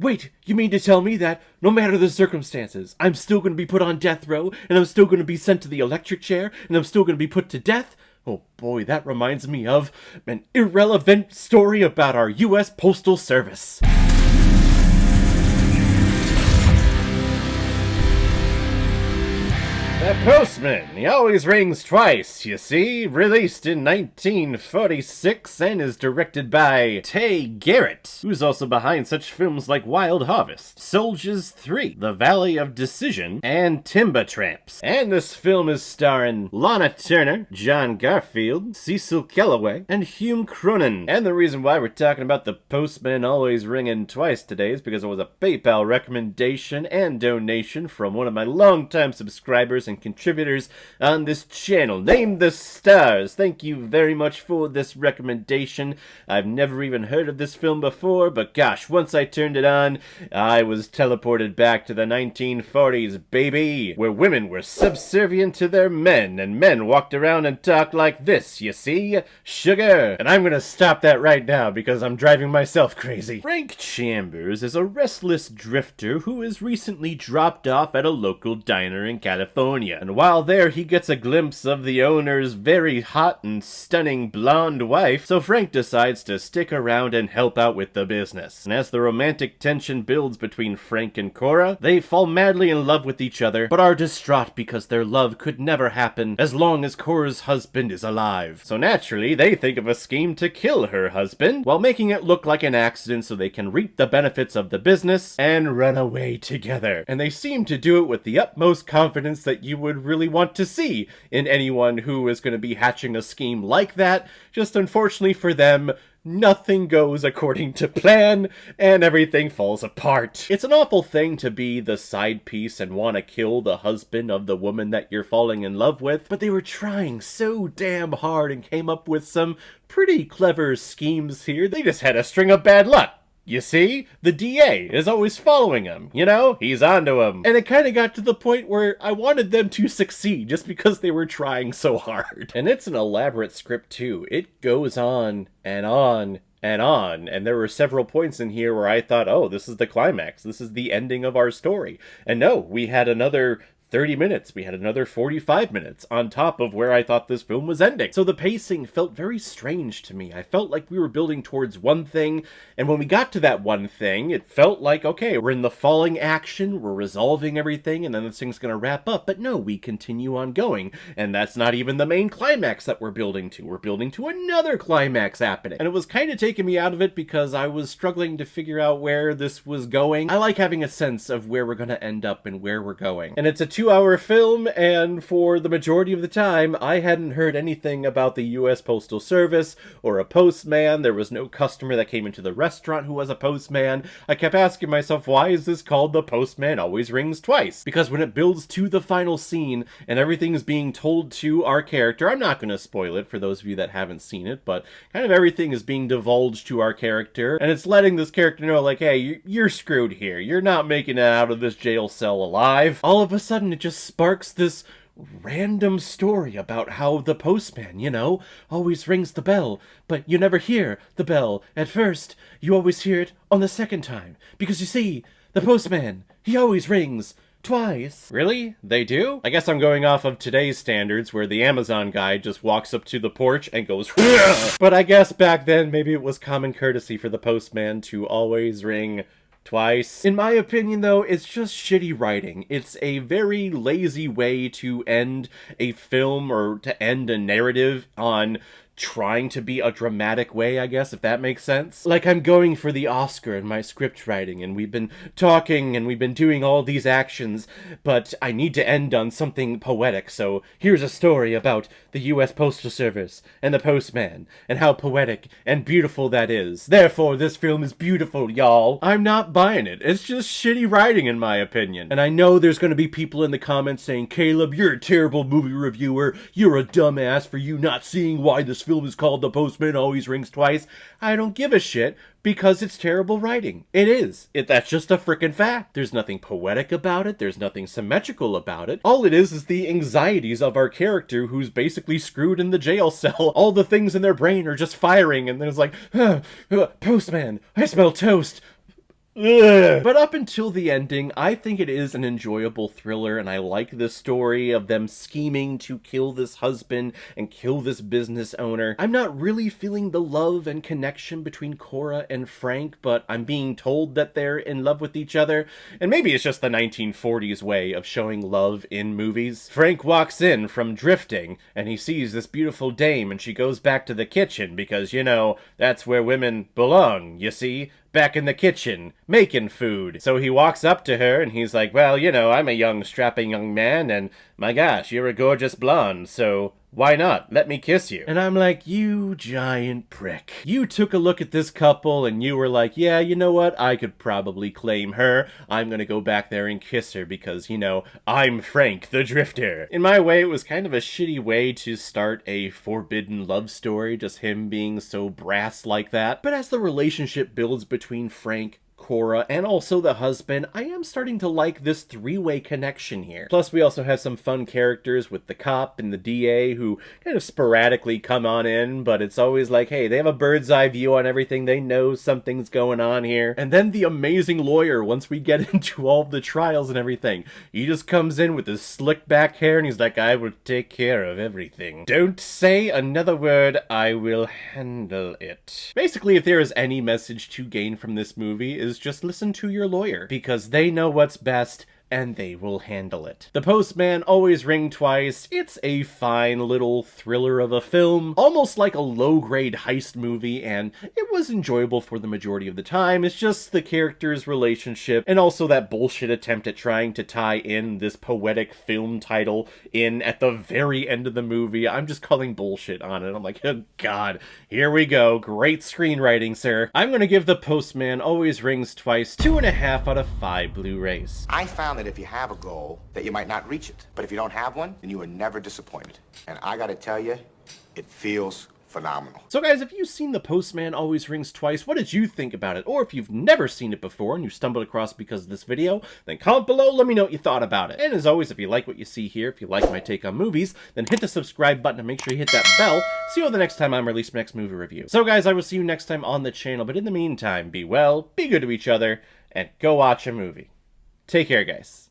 Wait, you mean to tell me that, no matter the circumstances, I'm still going to be put on death row, and I'm still going to be sent to the electric chair, and I'm still going to be put to death? Oh boy, that reminds me of an irrelevant story about our U.S. Postal Service. The Postman, he always rings twice, you see, released in 1946 and is directed by Tay Garrett, who's also behind such films like Wild Harvest, Soldiers 3, The Valley of Decision, and Timber Tramps. And this film is starring Lana Turner, John Garfield, Cecil Kellaway, and Hume Cronyn. And the reason why we're talking about The Postman Always Ringing Twice today is because it was a PayPal recommendation and donation from one of my longtime subscribers and contributors on this channel. Name the Stars. Thank you very much for this recommendation. I've never even heard of this film before, but gosh, once I turned it on, I was teleported back to the 1940s, baby, where women were subservient to their men, and men walked around and talked like this, you see? Sugar. And I'm gonna stop that right now because I'm driving myself crazy. Frank Chambers is a restless drifter who has recently dropped off at a local diner in California. And while there, he gets a glimpse of the owner's very hot and stunning blonde wife, so Frank decides to stick around and help out with the business. And as the romantic tension builds between Frank and Cora, they fall madly in love with each other, but are distraught because their love could never happen as long as Cora's husband is alive. So naturally, they think of a scheme to kill her husband, while making it look like an accident so they can reap the benefits of the business and run away together. And they seem to do it with the utmost confidence that you would really want to see in anyone who is going to be hatching a scheme like that. Just unfortunately for them, nothing goes according to plan, and everything falls apart. It's an awful thing to be the side piece and want to kill the husband of the woman that you're falling in love with, but they were trying so damn hard and came up with some pretty clever schemes here. They just had a string of bad luck. You see, the DA is always following him, you know? He's onto him. And it kind of got to the point where I wanted them to succeed just because they were trying so hard. And it's an elaborate script too. It goes on and on and on, and there were several points in here where I thought, oh, this is the climax. This is the ending of our story. And no, we had another 30 minutes. We had another 45 minutes on top of where I thought this film was ending. So the pacing felt very strange to me. I felt like we were building towards one thing, and when we got to that one thing, it felt like, okay, we're in the falling action, we're resolving everything, and then this thing's gonna wrap up. But no, we continue on going, and that's not even the main climax that we're building to. We're building to another climax happening. And it was kind of taking me out of it because I was struggling to figure out where this was going. I like having a sense of where we're gonna end up and where we're going. And it's a 2-hour film, and for the majority of the time, I hadn't heard anything about the U.S. Postal Service or a postman. There was no customer that came into the restaurant who was a postman. I kept asking myself, why is this called The Postman Always Rings Twice? Because when it builds to the final scene and everything's being told to our character, I'm not going to spoil it for those of you that haven't seen it, but kind of everything is being divulged to our character, and it's letting this character know, like, hey, you're screwed here. You're not making it out of this jail cell alive. All of a sudden, it just sparks this random story about how the postman, you know, always rings the bell, but you never hear the bell at first. You always hear it on the second time, because you see, the postman, he always rings twice. Really? They do? I guess I'm going off of today's standards where the Amazon guy just walks up to the porch and goes, but I guess back then maybe it was common courtesy for the postman to always ring twice. In my opinion, though, it's just shitty writing. It's a very lazy way to end a film or to end a narrative on trying to be a dramatic way, I guess, if that makes sense. Like, I'm going for the Oscar in my script writing, and we've been talking, and we've been doing all these actions, but I need to end on something poetic, so here's a story about the U.S. Postal Service and the postman, and how poetic and beautiful that is. Therefore, this film is beautiful, y'all. I'm not buying it. It's just shitty writing, in my opinion. And I know there's gonna be people in the comments saying, Caleb, you're a terrible movie reviewer. You're a dumbass for you not seeing why this film is called The Postman Always Rings Twice. I don't give a shit because it's terrible writing. It is. That's just a frickin' fact. There's nothing poetic about it. There's nothing symmetrical about it. All it is the anxieties of our character who's basically screwed in the jail cell. All the things in their brain are just firing, and then it's like, postman, I smell toast. Ugh. But up until the ending, I think it is an enjoyable thriller, and I like the story of them scheming to kill this husband and kill this business owner. I'm not really feeling the love and connection between Cora and Frank, but I'm being told that they're in love with each other, and maybe it's just the 1940s way of showing love in movies. Frank walks in from drifting, and he sees this beautiful dame, and she goes back to the kitchen because, you know, that's where women belong, you see? Back in the kitchen, making food. So he walks up to her and he's like, well, you know, I'm a young, strapping young man, and my gosh, you're a gorgeous blonde, so why not? Let me kiss you. And I'm like, you giant prick. You took a look at this couple and you were like, yeah, you know what? I could probably claim her. I'm gonna go back there and kiss her because, you know, I'm Frank the Drifter. In my way, it was kind of a shitty way to start a forbidden love story, just him being so brass like that. But as the relationship builds between Frank, Cora, and also the husband, I am starting to like this three-way connection here. Plus, we also have some fun characters with the cop and the DA who kind of sporadically come on in, but it's always like, hey, they have a bird's eye view on everything. They know something's going on here. And then the amazing lawyer, once we get into all the trials and everything, he just comes in with his slick back hair and he's like, I will take care of everything. Don't say another word, I will handle it. Basically, if there is any message to gain from this movie, is just listen to your lawyer, because they know what's best and they will handle it. The Postman Always Rings Twice. It's a fine little thriller of a film, almost like a low-grade heist movie, and it was enjoyable for the majority of the time. It's just the characters' relationship, and also that bullshit attempt at trying to tie in this poetic film title in at the very end of the movie. I'm just calling bullshit on it. I'm like, oh god, here we go. Great screenwriting, sir. I'm gonna give The Postman Always Rings Twice 2.5 out of 5 Blu-rays. I found that if you have a goal, that you might not reach it. But if you don't have one, then you are never disappointed. And I gotta tell you, it feels phenomenal. So guys, if you've seen The Postman Always Rings Twice, what did you think about it? Or if you've never seen it before and you stumbled across it because of this video, then comment below, let me know what you thought about it. And as always, if you like what you see here, if you like my take on movies, then hit the subscribe button and make sure you hit that bell. See you the next time I'm releasing my next movie review. So guys, I will see you next time on the channel, but in the meantime, be well, be good to each other, and go watch a movie. Take care, guys.